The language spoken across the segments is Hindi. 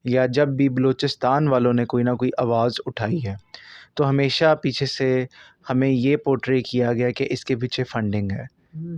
या जब भी बलूचिस्तान वालों ने कोई ना कोई आवाज़ उठाई है, तो हमेशा पीछे से हमें ये पोर्ट्रे किया गया कि इसके पीछे फंडिंग है,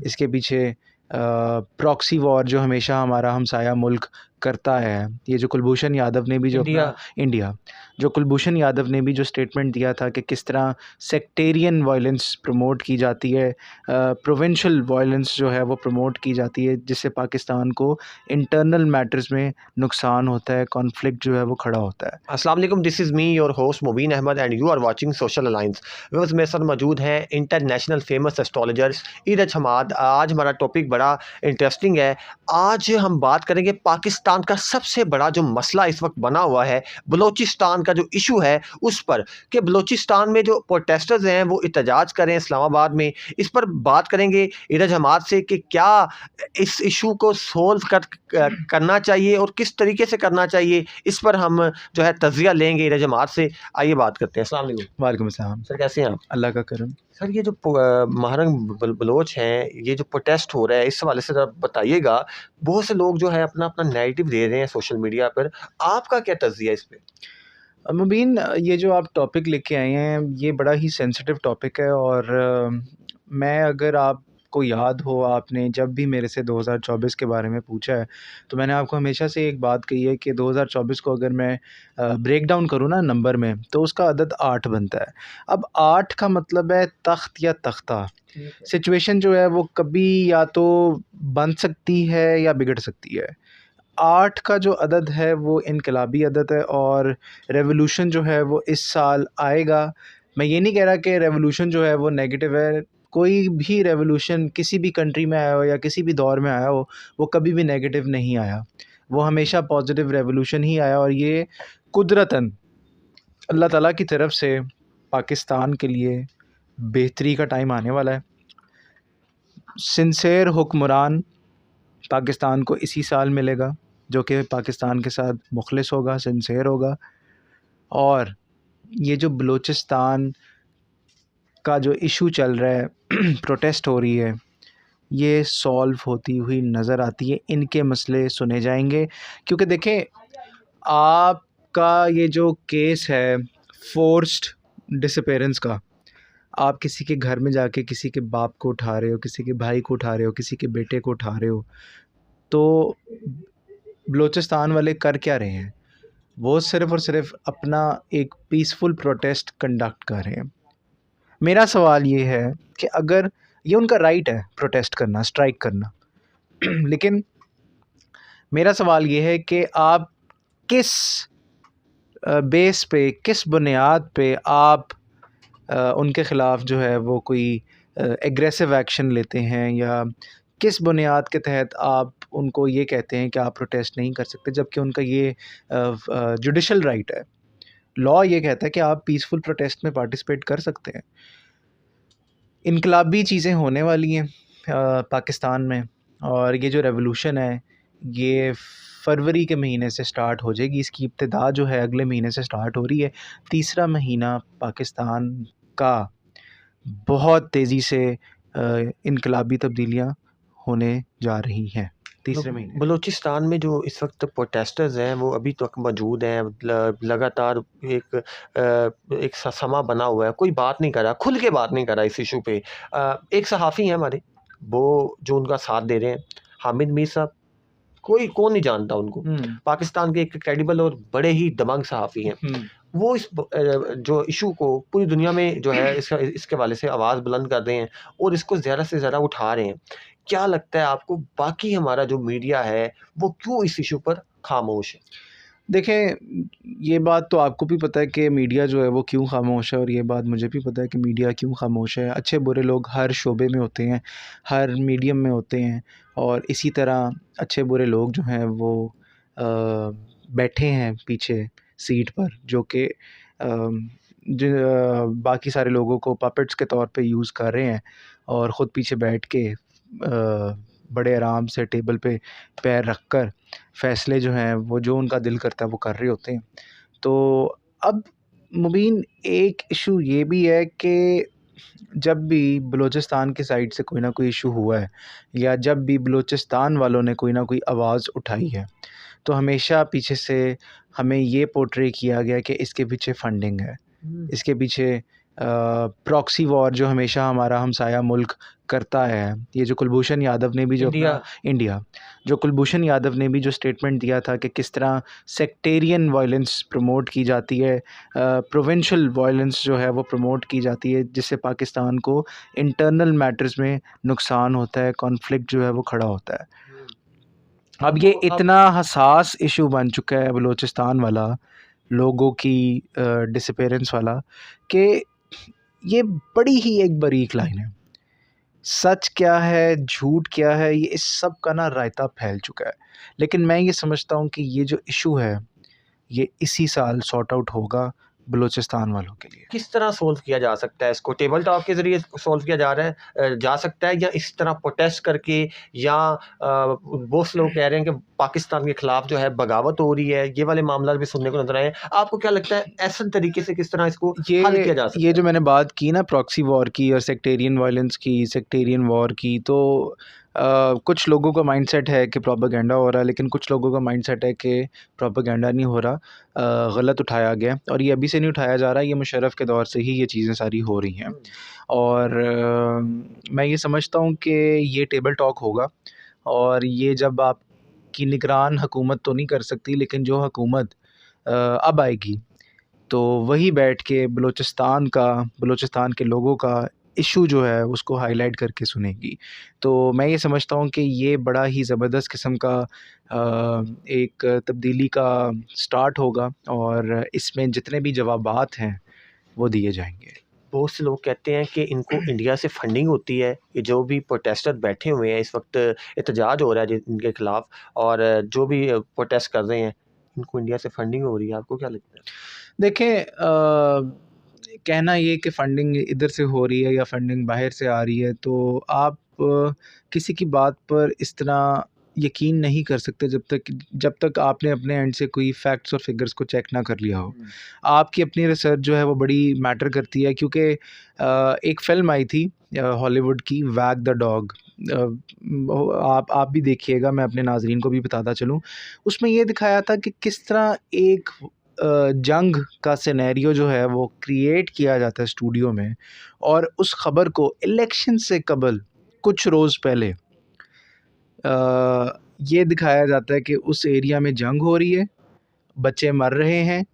इसके पीछे प्रॉक्सी वॉर जो हमेशा हमारा हमसाया मुल्क करता है। ये जो कुलभूषण यादव ने भी जो इंडिया अपना इंडिया जो कुलभूषण यादव ने भी जो स्टेटमेंट दिया था कि किस तरह सेक्टेरियन वायलेंस प्रमोट की जाती है, प्रोविंशियल वायलेंस जो है वो प्रमोट की जाती है, जिससे पाकिस्तान को इंटरनल मैटर्स में नुकसान होता है, कॉन्फ्लिक्ट जो है वो खड़ा होता है। अस्सलाम वालेकुम, this is me your host Mubeen Ahmed and you are watching social alliance. Viewers, मेरे साथ मौजूद हैं international famous astrologer Iraj Hammad. आज हमारा टॉपिक बड़ा इंटरेस्टिंग है। आज हम बात करेंगे पाकिस्तान का सबसे बड़ा जो मसला इस वक्त बना हुआ है, बलूचिस्तान का जो इशू है उस पर, कि बलूचिस्तान में जो प्रोटेस्टर्स हैं वो एहतजाज करें इस्लामाबाद में। इस पर बात करेंगे इरज हमाद से कि क्या इस इशू को करना चाहिए और किस तरीके से करना चाहिए। इस पर हम जो है तज़िया लेंगे इरज हमाद से। आइए बात करते हैं। अस्सलाम वालेकुम वालेकुम अस्सलाम। सर, कैसे हैं आप? अल्लाह का करम। सर, ये जो महारंग बलोच हैं, ये जो प्रोटेस्ट हो रहा है, इस हवाले से ज़रा बताइएगा। बहुत से लोग जो है अपना अपना नैरेटिव दे रहे हैं सोशल मीडिया पर। आपका क्या तज़िया इस पे? मुबीन, ये जो आप टॉपिक लेके आए हैं ये बड़ा ही सेंसिटिव टॉपिक है, और मैं, अगर आपको याद हो, आपने जब भी मेरे से 2024 के बारे में पूछा है, तो मैंने आपको हमेशा से एक बात कही है कि 2024 को अगर मैं ब्रेक डाउन करूँ ना नंबर में, तो उसका अदद 8 बनता है। अब 8 का मतलब है तख्त या तख्ता। सिचुएशन जो है वो कभी या तो बन सकती है या बिगड़ सकती है। 8 का जो अदद है वो इनकलाबी अदद है, और रेवोल्यूशन जो है वो इस साल आएगा। मैं ये नहीं कह रहा कि रेवोल्यूशन जो है वो नेगेटिव है। कोई भी रेवोल्यूशन किसी भी कंट्री में आया हो या किसी भी दौर में आया हो, वो कभी भी नेगेटिव नहीं आया। वो हमेशा पॉजिटिव रेवोल्यूशन ही आया, और ये कुदरतन अल्लाह ताला की तरफ से पाकिस्तान के लिए बेहतरी का टाइम आने वाला है। सिंसेर हुक्मरान पाकिस्तान को इसी साल मिलेगा, जो कि पाकिस्तान के साथ मुखलिस होगा, सिंसेर होगा। और ये जो बलूचिस्तान का जो इशू चल रहा है प्रोटेस्ट हो रही है, ये सॉल्व होती हुई नज़र आती है। इनके मसले सुने जाएंगे, क्योंकि देखें, आपका ये जो केस है फोर्स्ड डिसअपेरेंस का, आप किसी के घर में जाके किसी के बाप को उठा रहे हो, किसी के भाई को उठा रहे हो, किसी के बेटे को उठा रहे हो, तो बलूचिस्तान वाले कर क्या रहे हैं? वो सिर्फ़ और सिर्फ अपना एक पीसफुल प्रोटेस्ट कंडक्ट कर रहे हैं। मेरा सवाल ये है कि अगर ये उनका राइट है प्रोटेस्ट करना, स्ट्राइक करना, लेकिन मेरा सवाल ये है कि आप किस बेस पे, किस बुनियाद पे आप उनके ख़िलाफ़ जो है वो कोई एग्रेसिव एक्शन लेते हैं, या किस बुनियाद के तहत आप उनको ये कहते हैं कि आप प्रोटेस्ट नहीं कर सकते, जबकि उनका ये जुडिशल राइट है। लॉ ये कहता है कि आप पीसफुल प्रोटेस्ट में पार्टिसिपेट कर सकते हैं। इनकलाबी चीज़ें होने वाली हैं पाकिस्तान में, और ये जो रेवोल्यूशन है ये फरवरी के महीने से स्टार्ट हो जाएगी। इसकी इब्तिदा जो है अगले महीने से स्टार्ट हो रही है। तीसरा महीना पाकिस्तान का बहुत तेज़ी से इनकलाबी तब्दीलियाँ होने जा रही हैं तीसरे महीने। बलूचिस्तान में जो इस वक्त प्रोटेस्टर्स हैं वो अभी तक मौजूद हैं। लगातार एक समा बना हुआ है, कोई बात नहीं कर रहा, खुल के बात नहीं कर रहा इस इशू पे। एक सहाफ़ी हैं हमारे, वो जो उनका साथ दे रहे हैं, हामिद मीर साहब। कोई कौन नहीं जानता उनको। पाकिस्तान के एक क्रेडिबल और बड़े ही दबंग सहाफ़ी हैं। वो जो इशू को पूरी दुनिया में जो है इसके हवाले से आवाज़ बुलंद कर रहे हैं और इसको ज़्यादा से ज़्यादा उठा रहे हैं। क्या लगता है आपको, बाकी हमारा जो मीडिया है वो क्यों इस इशू पर खामोश है? देखें, ये बात तो आपको भी पता है कि मीडिया जो है वो क्यों खामोश है, और ये बात मुझे भी पता है कि मीडिया क्यों खामोश है। अच्छे बुरे लोग हर शोबे में होते हैं, हर मीडियम में होते हैं, और इसी तरह अच्छे बुरे लोग जो हैं वो बैठे हैं पीछे सीट पर, जो कि बाकी सारे लोगों को पपेट्स के तौर पे यूज़ कर रहे हैं, और ख़ुद पीछे बैठ के बड़े आराम से टेबल पे पैर रख कर फ़ैसले जो हैं वो जो उनका दिल करता है वो कर रहे होते हैं। तो अब मुबीन, एक इशू ये भी है कि जब भी बलूचिस्तान की साइड से कोई ना कोई इशू हुआ है, या जब भी बलूचिस्तान वालों ने कोई ना कोई आवाज़ उठाई है, तो हमेशा पीछे से हमें ये पोर्ट्रे किया गया कि इसके पीछे फंडिंग है, इसके पीछे प्रॉक्सी वॉर जो हमेशा हमारा हमसाया मुल्क करता है। ये जो कुलभूषण यादव ने भी जो इंडिया जो कुलभूषण यादव ने भी जो स्टेटमेंट दिया था कि किस तरह सेक्टेरियन वायलेंस प्रमोट की जाती है, प्रोविंशियल वायलेंस जो है वो प्रमोट की जाती है, जिससे पाकिस्तान को इंटरनल मैटर्स में नुकसान होता है, कॉन्फ्लिक्ट जो है वो खड़ा होता है। अब ये इतना हसास इशू बन चुका है बलूचिस्तान वाला, लोगों की डिसअपीयरेंस वाला, कि ये बड़ी ही एक बारीक लाइन है। सच क्या है, झूठ क्या है, ये इस सब का ना रायता फैल चुका है। लेकिन मैं ये समझता हूँ कि ये जो इशू है, ये इसी साल सॉर्ट आउट होगा बलूचिस्तान वालों के लिए। किस तरह सोल्व किया जा सकता है इसको? टेबल टॉक के ज़रिए सोल्व किया जा रहा है जा सकता है, या इस तरह प्रोटेस्ट करके, या बहुत से लोग कह रहे हैं कि पाकिस्तान के खिलाफ जो है बगावत हो रही है, ये वाले मामला भी सुनने को नजर आए। आपको क्या लगता है ऐसे तरीके से किस तरह इसको हल किया जा सकता ये है? जो मैंने बात की ना प्रॉक्सी वॉर की और सेक्टेरियन वायलेंस की, सेक्टेरियन वॉर की, तो कुछ लोगों का माइंडसेट है कि प्रोपेगेंडा हो रहा है, लेकिन कुछ लोगों का माइंडसेट है कि प्रोपेगेंडा नहीं हो रहा, गलत उठाया गया। और ये अभी से नहीं उठाया जा रहा, ये मुशर्रफ के दौर से ही ये चीज़ें सारी हो रही हैं। और मैं ये समझता हूँ कि ये टेबल टॉक होगा, और ये जब आपकी निगरान हुकूमत तो नहीं कर सकती, लेकिन जो हुकूमत अब आएगी तो वही बैठ के बलूचिस्तान के लोगों का इशू जो है उसको हाईलाइट करके सुनेगी। तो मैं ये समझता हूँ कि ये बड़ा ही ज़बरदस्त किस्म का एक तब्दीली का स्टार्ट होगा, और इसमें जितने भी जवाबात हैं वो दिए जाएंगे। बहुत से लोग कहते हैं कि इनको इंडिया से फंडिंग होती है, कि जो भी प्रोटेस्टर बैठे हुए हैं इस वक्त, एहतजाज हो रहा है इनके खिलाफ, और जो भी प्रोटेस्ट कर रहे हैं, इनको इंडिया से फंडिंग हो रही है। आपको क्या लगता है? देखें, कहना ये कि फ़ंडिंग इधर से हो रही है या फ़ंडिंग बाहर से आ रही है, तो आप किसी की बात पर इस तरह यकीन नहीं कर सकते जब तक आपने अपने एंड से कोई फैक्ट्स और फिगर्स को चेक ना कर लिया हो। आपकी अपनी रिसर्च जो है वो बड़ी मैटर करती है, क्योंकि एक फ़िल्म आई थी हॉलीवुड की, वैग द डॉग। आप भी देखिएगा, मैं अपने नाज़रीन को भी बताता चलूँ। उसमें ये दिखाया था कि किस तरह एक जंग का सिनेरियो जो है वो क्रिएट किया जाता है स्टूडियो में, और उस ख़बर को इलेक्शन से कबल कुछ रोज़ पहले ये दिखाया जाता है कि उस एरिया में जंग हो रही है, बच्चे मर रहे हैं,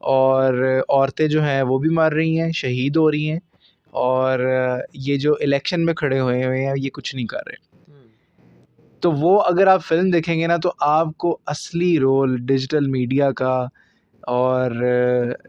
और औरतें जो हैं वो भी मर रही हैं, शहीद हो रही हैं, और ये जो इलेक्शन में खड़े हुए हैं ये कुछ नहीं कर रहे। तो वो अगर आप फ़िल्म देखेंगे ना, तो आपको असली रोल डिजिटल मीडिया का, और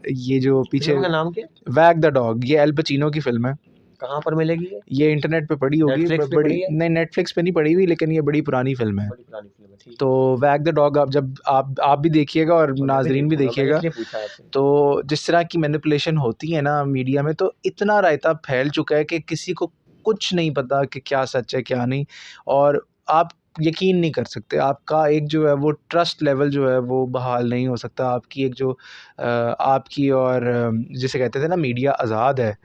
ये जो पीछे फिल्म का नाम क्या? वैग द डॉग, ये एल पचीनो की फ़िल्म है। कहाँ पर मिलेगी ये? ये इंटरनेट पे पड़ी होगी, नेटफ्लिक्स पे बड़ी पड़ी है? नहीं, नेटफ्लिक्स पे नहीं पड़ी हुई, लेकिन ये बड़ी पुरानी फ़िल्म है। बड़ी पुरानी फिल्म है, ठीक तो वैग द डॉग आप जब आप भी देखिएगा और है। मैं भी नाज़रीन भी देखूंगा, मैंने देखिएगा। इसलिए पूछा आपसे। तो जिस तरह की मैनिपुलेशन होती है ना मीडिया में, तो इतना रायता फैल चुका है कि किसी को कुछ नहीं पता कि क्या सच है क्या नहीं, और आप यकीन नहीं कर सकते। आपका एक जो है वो ट्रस्ट लेवल जो है वो बहाल नहीं हो सकता। आपकी एक जो आपकी और जिसे कहते थे ना मीडिया आज़ाद है,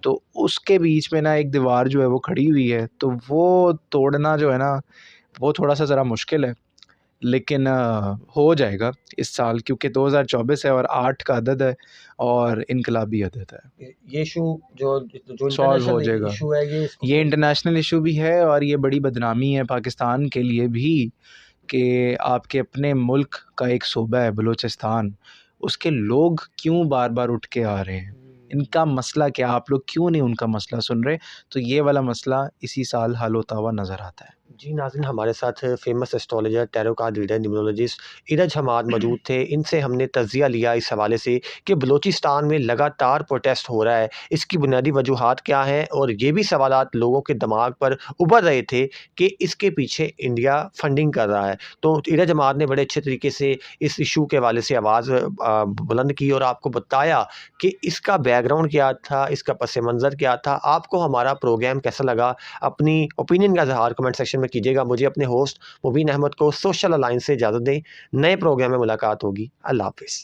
तो उसके बीच में ना एक दीवार जो है वो खड़ी हुई है, तो वो तोड़ना जो है ना वो थोड़ा-सा ज़रा मुश्किल है। लेकिन हो जाएगा इस साल, क्योंकि 2024 है और 8 का अदद है और इनकलाबी अदद है। ये इशू जो जो सॉल्व हो इंटरनेशनल जाएगा। इशू है, ये इसको ये इंटरनेशनल इशू भी है, और ये बड़ी बदनामी है पाकिस्तान के लिए भी कि आपके अपने मुल्क का एक सूबा है बलूचिस्तान, उसके लोग क्यों बार-बार उठ के आ रहे हैं? इनका मसला क्या? आप लोग क्यों नहीं उनका मसला सुन रहे? तो ये वाला मसला इसी साल हल होता हुआ नज़र आता है। जी नाज़रीन, हमारे साथ famous astrologer, tarot card reader, numerologist Iraj Hamad मौजूद थे। इनसे हमने तज़िया लिया इस हवाले से कि बलूचिस्तान में लगातार प्रोटेस्ट हो रहा है, इसकी बुनियादी वजूहात क्या हैं, और ये भी सवालात लोगों के दिमाग पर उभर रहे थे कि इसके पीछे इंडिया फंडिंग कर रहा है। तो इरज हमाद ने बड़े अच्छे तरीके से इस इशू के हवाले से आवाज़ बुलंद की और आपको बताया कि इसका बैकग्राउंड क्या था, इसका पस मंज़र क्या था। आपको हमारा प्रोग्राम कैसा लगा? अपनी ओपिनियन का इज़हार कमेंट सेक्शन में कीजिएगा। मुझे अपने होस्ट मुबीन अहमद को सोशल अलायंस से इजाज़त दें। नए प्रोग्राम में मुलाकात होगी। अल्लाह हाफ़िज़।